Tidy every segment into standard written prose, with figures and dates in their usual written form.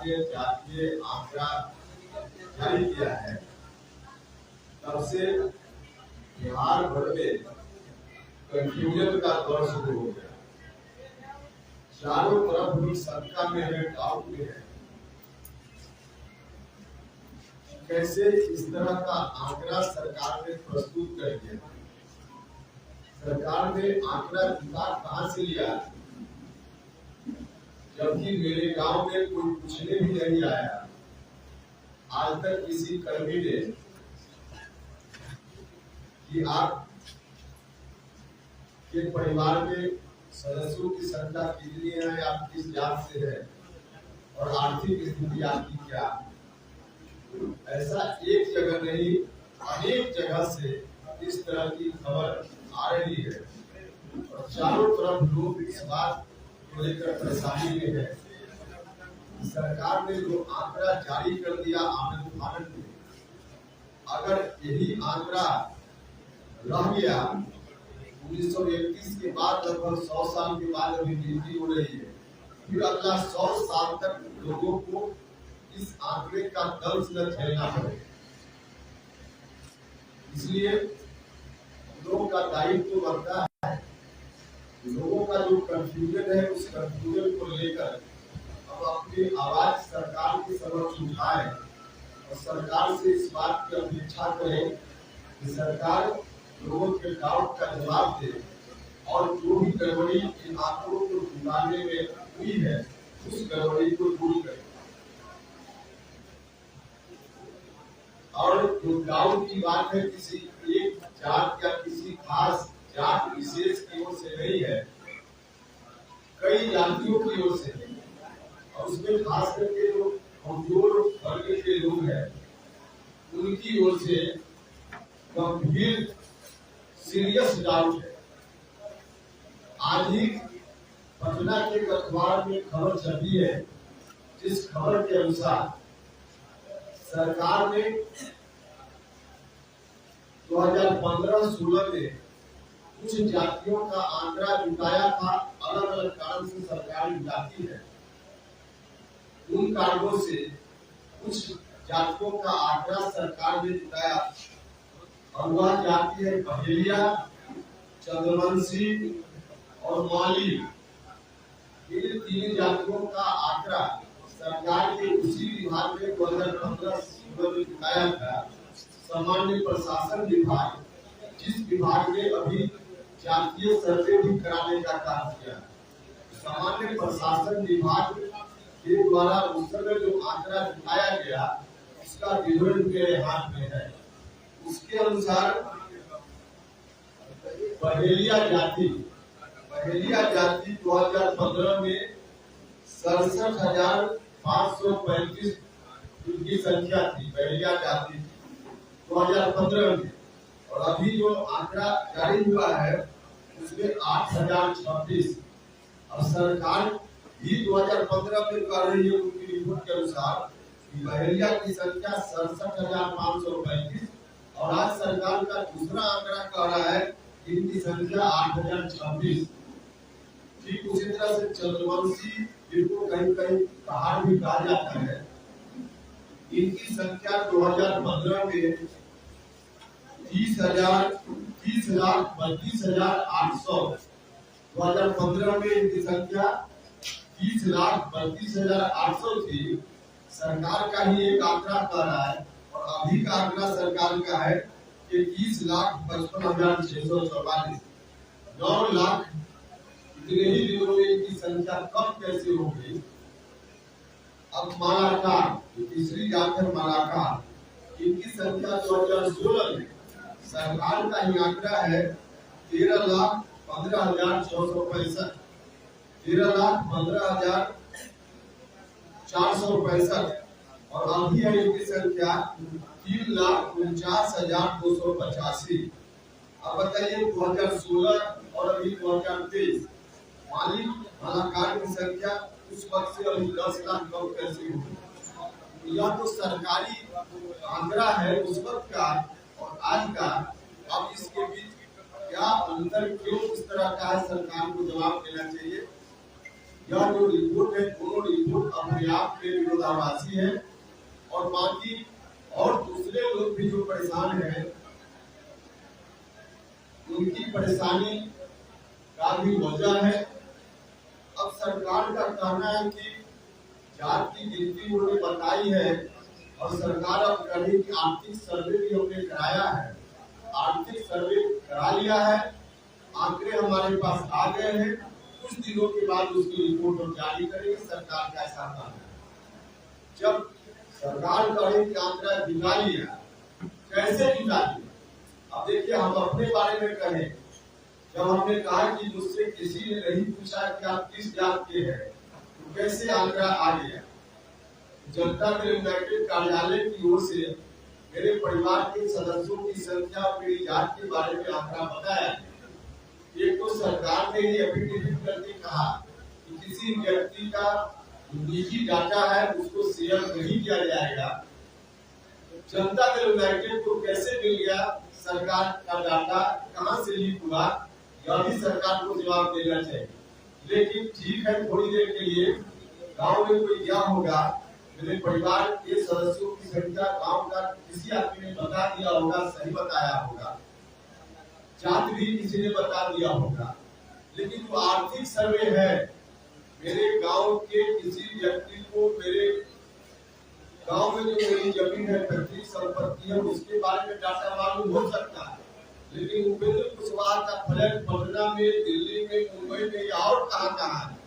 ने जातीय आंकड़ा जारी किया है, तब से बिहार भर में कंफ्यूजन का दौर शुरू हो गया। चारों तरफ लोग शंका में है, डाउट में है, कैसे इस तरह का आंकड़ा सरकार ने प्रस्तुत कर दिया। सरकार ने आंकड़ा जुटा कहां से लिया, जबकि मेरे गांव में कोई पूछने भी नहीं आया। आज तक किसी कर्मी ने कि आप के परिवार में सदस्यों की संख्या कितनी है, आप किस जात से है और आर्थिक स्थिति आपकी क्या, ऐसा एक जगह नहीं अनेक जगह से इस तरह की खबर आ रही है और चारों तरफ लोग इस बात को लेकर परेशानी में है। सरकार ने जो आंकड़ा जारी कर दिया आनंद फानंद में, अगर यही आंकड़ा रह गया 1931 के बाद लगभग 100 साल के बाद अभी गिनती हो रही है, फिर अगला 100 साल तक लोगों को इस आंकड़े का दर्द न झेलना पड़े। इसलिए लोगों का दायित्व बनता है, लोगों का जो कंफ्यूजन है उस कंफ्यूजन को लेकर अब अपनी आवाज सरकार के समक्ष उठाए और सरकार से इस बात की अपेक्षा करें कि सरकार लोगों के डाउट का जवाब दे और जो भी गड़बड़ी इन आंकड़ों को जुटाने में हुई है उस गड़बड़ी को दूर करे। और जो डाउट की बात है किसी एक जात या किसी खास जात विशेष की ओर से नहीं है, कई जातियों की ओर से है और उसमें खास करके जो कमजोर वर्ग के लोग हैं उनकी ओर से गंभीर सीरियस डाउट है। आज ही पटना के अखबार में खबर छपी है, जिस खबर के अनुसार सरकार ने 2015-16 में कुछ जातियों का आंकड़ा जुटाया था। अलग अलग कारण से सरकार जुटाती है, उन कारणों से कुछ जातियों का आंकड़ा सरकार ने जुटाया और वह जाति है बहेलिया, चंद्रवंशी और माली। इन तीन जातियों का आंकड़ा सरकार के उसी विभाग में 2015-16 में जुटाया था। सामान्य प्रशासन विभाग, जिस विभाग ने अभी जातीय सर्वे भी कराने का काम किया, सामान्य प्रशासन विभाग के द्वारा उस समय जो आंकड़ा जुटाया गया उसका विवरण मेरे हाथ में है। उसके अनुसार बहेलिया जाति 2015 में 67,535 की संख्या थी, बहेलिया जाति 2015 में। और अभी जो आंकड़ा जारी हुआ है उसमें 8,026 और सरकार भी 2015 में कर रही है उनकी रिपोर्ट के अनुसार बहेलिया की संख्या 67,535 और आज सरकार का दूसरा आंकड़ा कह रहा है कि इनकी संख्या 8,026। ठीक उसी तरह से चंद्रवंशी, जिनको कहीं कहीं पहाड़ भी कहा जाता है, इनकी संख्या 2015 में 30,32,800, 2015 में इनकी संख्या 30,32,800 थी। सरकार का ही एक आंकड़ा कह रहा है और अभी का आंकड़ा सरकार का है कि 30,55,644, 9 लाख। इतने ही दिनों में इनकी संख्या कम कैसे हो गई। अब मालाकार, तीसरी जात है मालाकार, इनकी संख्या 2016 में सरकार का ही आंकड़ा है 13,15,665, 13,15,465 और अभी है इनकी संख्या 3,49,285। अब बताइए 2016 और अभी 2023 मालाकार की संख्या उस वक्त से अभी 10 लाख कम कैसे हुई। यह तो सरकारी आंकड़ा है उस वक्त का और आज का। अब इसके बीच क्या अंतर क्यों इस तरह का है, सरकार को जवाब देना चाहिए। यह जो रिपोर्ट है, दोनों रिपोर्ट अपने आप में विरोधाभासी है और बाकी और दूसरे लोग भी जो परेशान हैं उनकी परेशानी का भी वजह है। अब सरकार का कहना है कि जात की गिनती उन्होंने बताई है और सरकार अब कही कि आर्थिक सर्वे भी हमने कराया है, आर्थिक सर्वे करा लिया है, आंकड़े हमारे पास आ गए हैं, कुछ दिनों के बाद उसकी रिपोर्ट हम जारी करेंगे। सरकार का ऐसा कहना है। जब सरकार कहे कि आंकड़ा जुटा लिया, कैसे जुटा लिया? अब देखिए, हम अपने बारे में कहें, जब हमने कहा कि मुझसे किसी ने नहीं पूछा कि आप किस जात के हैं, तो कैसे आंकड़ा आ गया? जनता दल यूनाइटेड कार्यालय की ओर से मेरे परिवार के सदस्यों की संख्या और मेरी जात के बारे में आंकड़ा बताया। एक तो सरकार ने ही एफिडेविट करके कहा कि किसी व्यक्ति का निजी डाटा है उसको शेयर नहीं किया जाएगा। जनता दल यूनाइटेड को कैसे मिल गया सरकार का डाटा, कहां से लीक हुआ, यह भी सरकार को जवाब देना चाहिए। लेकिन ठीक है, थोड़ी देर के लिए गांव में कोई गया होगा, मेरे परिवार के सदस्यों की संख्या गांव का किसी आदमी ने बता दिया होगा, सही बताया होगा, जात भी किसी ने बता दिया होगा। लेकिन जो आर्थिक सर्वे है, मेरे गांव के किसी व्यक्ति को मेरे गांव में जो मेरी जमीन है, पैतृक संपत्ति है, उसके बारे में डाटा मालूम हो सकता है। लेकिन उपेंद्र कुशवाहा का फ्लैट पटना में, दिल्ली में, मुंबई में या और कहां है,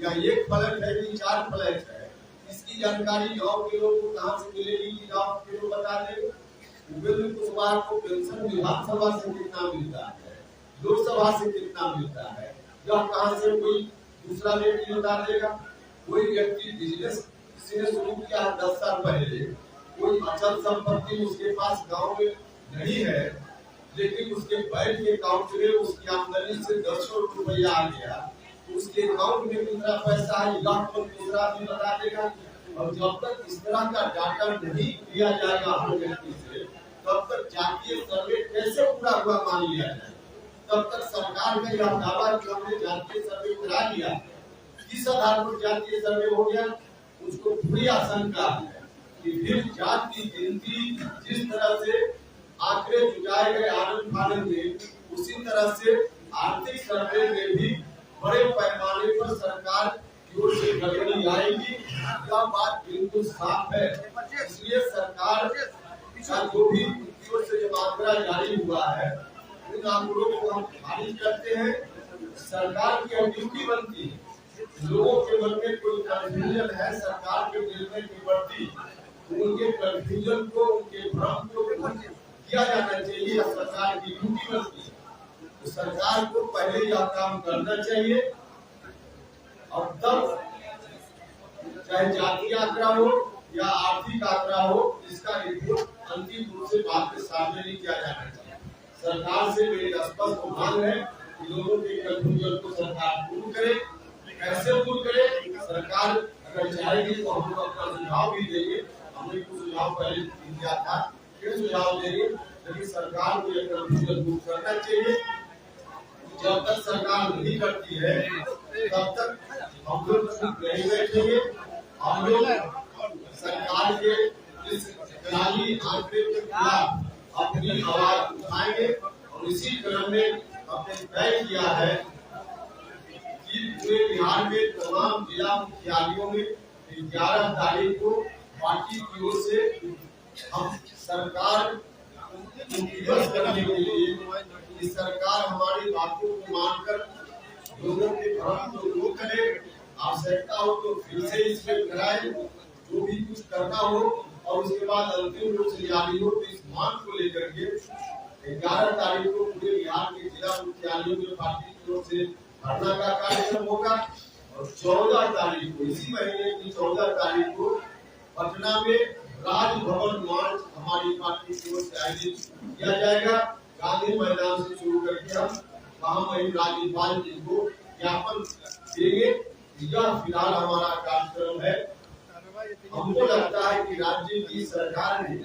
या एक फ्लैट है कि 4 फ्लैट है, इसकी जानकारी गांव के लोग को कहां से मिलेगी कि गांव के लोग बता देंगे? उपेंद्र कुशवाहा को पेंशन विधानसभा से कितना मिलता है, लोकसभा से कितना मिलता है, यह कहां से कोई दूसरा व्यक्ति बता देगा? कोई व्यक्ति बिजनेस किसी ने शुरू किया 10 साल पहले, कोई अचल संपत्ति उसके पास गांव में नहीं है, लेकिन उसके बैंक के अकाउंट में उसकी आमदनी से 10 करोड़ रुपया आ गया, तो उसके अकाउंट में कितना पैसा है यह तो दूसरा भी बता देगा। और जब तक इस तरह का डाटा नहीं दिया जाएगा हर व्यक्ति से, तब तक जातीय सर्वे कैसे पूरा हुआ मान लिया जाए? तब तक सरकार ने यह दावा कि हमने जातीय सर्वे करा लिया, किस आधार पर जातीय सर्वे हो गया? उसको पूरी आशंका है कि फिर जात की गिनती जिस तरह से आंकड़े जुटाए गए आनंद फानंद में, उसी तरह से आर्थिक सर्वे में भी बड़े पैमाने पर सरकार की ओर से गड़बड़ी आएगी। यह बात बिल्कुल साफ है। इसलिए सरकार का जो भी उनकी ओर से जब आंकड़ा जारी हुआ है, उन आंकड़ों को हम खारिज करते हैं। सरकार की ड्यूटी बनती है, लोगों के मन में कोई कंफ्यूजन है सरकार के निर्णय के प्रति, उनके कंफ्यूजन को, उनके भ्रम को किया जाना चाहिए। सरकार की ड्यूटी बनती है, तो सरकार को पहले यह काम करना चाहिए। अब तब चाहे जातीय आंकड़ा हो या आर्थिक आंकड़ा हो, इसका रिपोर्ट अंतिम रूप से बाद में सामने नहीं किया जाना चाहिए। सरकार से मेरी स्पष्ट मांग है कि लोगों के कंफ्यूजन को सरकार दूर करे। कैसे दूर करे? सरकार अगर चाहेगी तो हम लोग अपना सुझाव भी देंगे। हमने कुछ सुझाव पहले दिया था, फिर सुझाव देंगे, लेकिन सरकार को यह कंफ्यूजन दूर करना चाहिए। जब तक सरकार नहीं करती है तब तक हम लोग नहीं बैठेंगे। हम लोग सरकार के इस जाली आंकड़े के खिलाफ अपनी आवाज उठाएंगे और इसी क्रम में हमने तय किया है कि पूरे बिहार में तमाम जिला मुख्यालयों में 11 तारीख को पार्टी की ओर से हम सरकार दिवस करने के लिए कि सरकार हमारी बातों को मानकर लोगों के भ्रम को दूर करे, आवश्यकता हो तो फिर से इसमें कराए, जो भी कुछ करना हो, और उसके बाद अंतिम रूप से जारी हो। तो इस मांग को लेकर के 11 तारीख को पूरे बिहार के जिला मुख्यालयों में पार्टी की ओर से धरना का कार्यक्रम होगा और 14 तारीख को, इसी महीने की 14 तारीख को पटना में राजभवन मार्च हमारी पार्टी की ओर से आयोजित किया जाएगा। गांधी मैदान से शुरू करके हम वहीं राज्यपाल जी को ज्ञापन देंगे। यह फिलहाल हमारा कार्यक्रम है। हमको लगता है कि राज्य की सरकार ने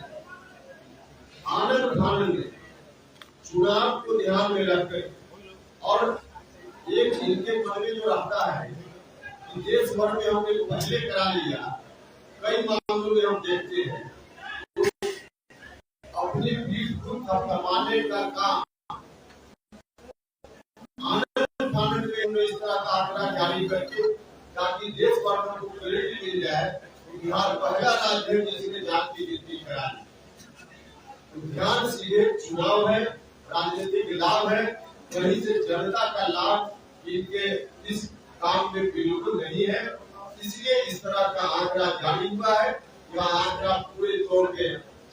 आनंद फानंद में चुनाव को ध्यान में रखकर और एक इनके मन में जो रहता है कि देश भर में हमने पहले करा लिया। कई मामलों में हम देखते हैं अपनी पीठ को थपथपाने का काम आनंद फानंद में हमने इस तरह का आंकड़ा जारी करके ताकि देश भर में को क्रेडिट मिल जाए। बिहार पहला राज्य है जिसने जात की गिनती करा ली। ध्यान सीधे चुनाव है, राजनीतिक लाभ है, कहीं से जनता का लाभ इनके इस काम में बिल्कुल नहीं है। इसलिए इस तरह का आंकड़ा जारी हुआ है। यह आंकड़ा पूरे तौर पे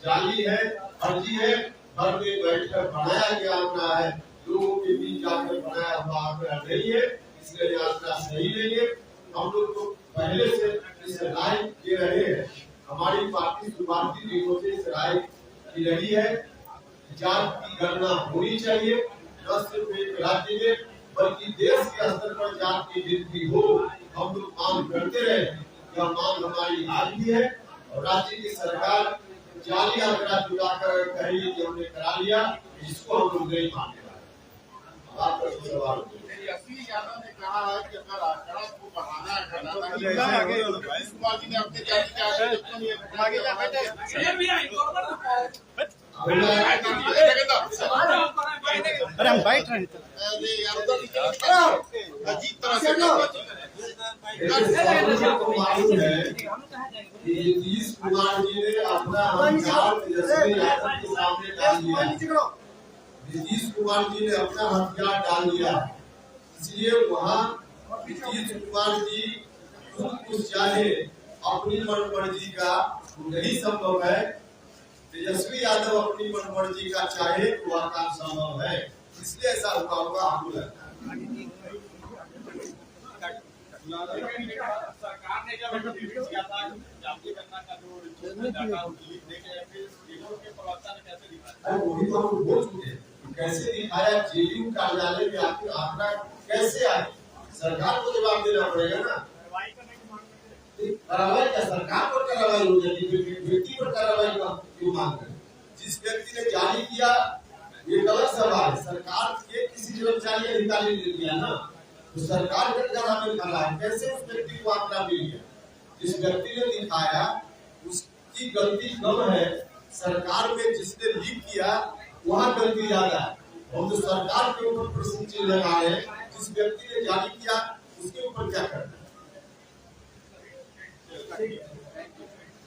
जाली है, फर्जी है, घर में बैठकर बनाया गया आंकड़ा है, लोगों के बीच जाकर बनाया हुआ आंकड़ा नहीं है। इसलिए आंकड़ा सही नहीं है। हम लोग तो पहले से इस राय दे रहे हैं। हमारी पार्टी शुरुआती दिनों से इस राय की रही है जात की गणना होनी चाहिए, न सिर्फ एक राज्य में बल्कि देश के स्तर पर जात की गिनती हो। हम लोग मांग करते रहे, यह मांग हमारी आज भी है। और राज्य की सरकार जाली आंकड़ा जुटाकर कही कि हमने करा लिया, इसको हम लोग नहीं मानेगा। आपका सवाल यादव ने कहा है कि अगर आंकड़ा को बढ़ाना है कुमार जी ने अपने जाति के अरे हम बैठ रहे हैं अजीब तरह से नीतीश कुमार जी ने अपना हथियार तेजस्वी यादव के सामने डाल दिया। नीतीश कुमार जी ने अपना हथियार डाल दिया, इसलिए वहाँ नीतीश कुमार जी खुद कुछ चाहे अपनी मनमर्जी का नहीं संभव है। तेजस्वी यादव अपनी मनमर्जी का चाहे तो वह काम संभव है। इसलिए ऐसा हुआ होगा हमको लगता है। सरकार ने जब किया था जाति गणना का जो डाटा के प्रवक्ता ने कैसे दिखाया, वही तो हम बोल चुके हैं। कैसे दिखाया, जेडीयू कार्यालय में आखिर आंकड़ा कैसे आए, सरकार को जवाब देना पड़ेगा ना। कार्रवाई क्या सरकार पर कार्रवाई हो जाती है, व्यक्ति पर कार्रवाई क्यों मांग करें? जिस व्यक्ति ने जारी किया ये गलत सवाल है। सरकार के किसी कर्मचारी अधिकारी ने दिया ना, तो सरकार का जवाब कर रहा है। कैसे उस व्यक्ति को आंकड़ा मिल गया? जिस व्यक्ति ने दिखाया उसकी गलती कम है, सरकार में जिसने लीक किया वहाँ गलती ज्यादा है। हम तो सरकार के ऊपर प्रश्न चिन्ह लगा रहे हैं, जिस व्यक्ति ने जारी किया उसके ऊपर क्या करना है।